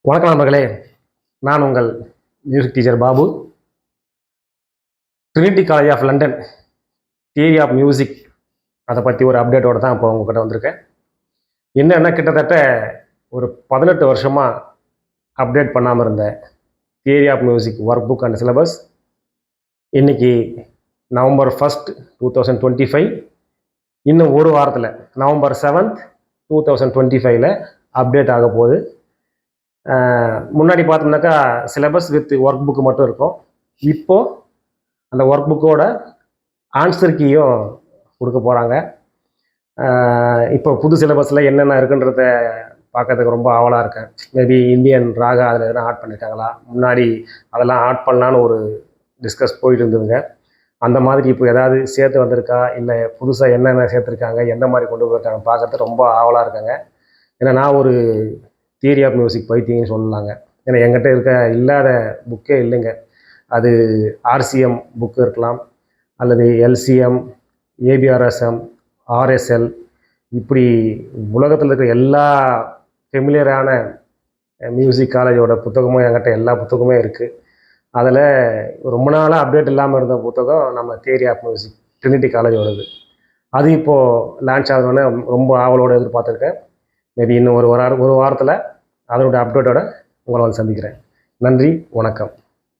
வணக்கம் நண்பர்களே, நான் உங்கள் music teacher Babu. Trinity College of London theory of music அதை பற்றி ஒரு அப்டேட்டோடு தான் இப்போ உங்கள்கிட்ட வந்திருக்கேன். என்னென்னா, கிட்டத்தட்ட ஒரு 18 வருஷமாக அப்டேட் பண்ணாமல் இருந்த theory of music work book and syllabus இன்றைக்கி November 1st, 2025 இன்னும் ஒரு வாரத்தில் November 7th, 2025 அப்டேட் ஆக போகுது. முன்னாடி பார்த்தோம்னாக்கா சிலபஸ் வித் ஒர்க் புக்கு மட்டும் இருக்கும். இப்போது அந்த ஒர்க் புக்கோட ஆன்சர் கீயும் கொடுக்க போகிறாங்க. இப்போ புது சிலபஸில் என்னென்ன இருக்குன்றத பார்க்கறதுக்கு ரொம்ப ஆவலாக இருக்கேன். மேபி இந்தியன் ராகா அதில் எதனா ஆட் பண்ணியிருக்காங்களா, முன்னாடி அதெல்லாம் ஆட் பண்ணலான்னு ஒரு டிஸ்கஸ் போயிட்டு இருந்ததுங்க. அந்த மாதிரி இப்போ ஏதாவது சேர்த்து வந்திருக்கா, இல்லை புதுசாக என்னென்ன சேர்த்துருக்காங்க, எந்த மாதிரி கொண்டு போயிருக்காங்க பார்க்கறதுக்கு ரொம்ப ஆவலாக இருக்காங்க. ஏன்னா நான் ஒரு தியரி ஆஃப் மியூசிக் பைத்தியம்னு சொல்லலாங்க. ஏன்னா என்கிட்ட இல்லாத புக்கே இல்லைங்க. அது ஆர்சிஎம் புக்கு இருக்கலாம், அல்லது எல்சிஎம், ஏபிஆர்எஸ்எம், ஆர்எஸ்எல், இப்படி உலகத்தில் இருக்கிற எல்லா ஃபெமிலியரான மியூசிக் காலேஜோட புத்தகமும் என்கிட்ட எல்லா புத்தகமே இருக்குது. அதில் ரொம்ப நாளாக அப்டேட் இல்லாமல் இருந்த புத்தகம் நம்ம தியரி ஆஃப் மியூசிக் ட்ரினிட்டி காலேஜோடது. அது இப்போது லான்ச் ஆகுதுன்னு ரொம்ப ஆவலோடு எதிர்பார்த்துருக்கேன். மேபி இன்னும் ஒரு வாரத்தில் அதனோட அப்டேட்டோட உங்களை வந்து சந்திக்கிறேன். நன்றி, வணக்கம்.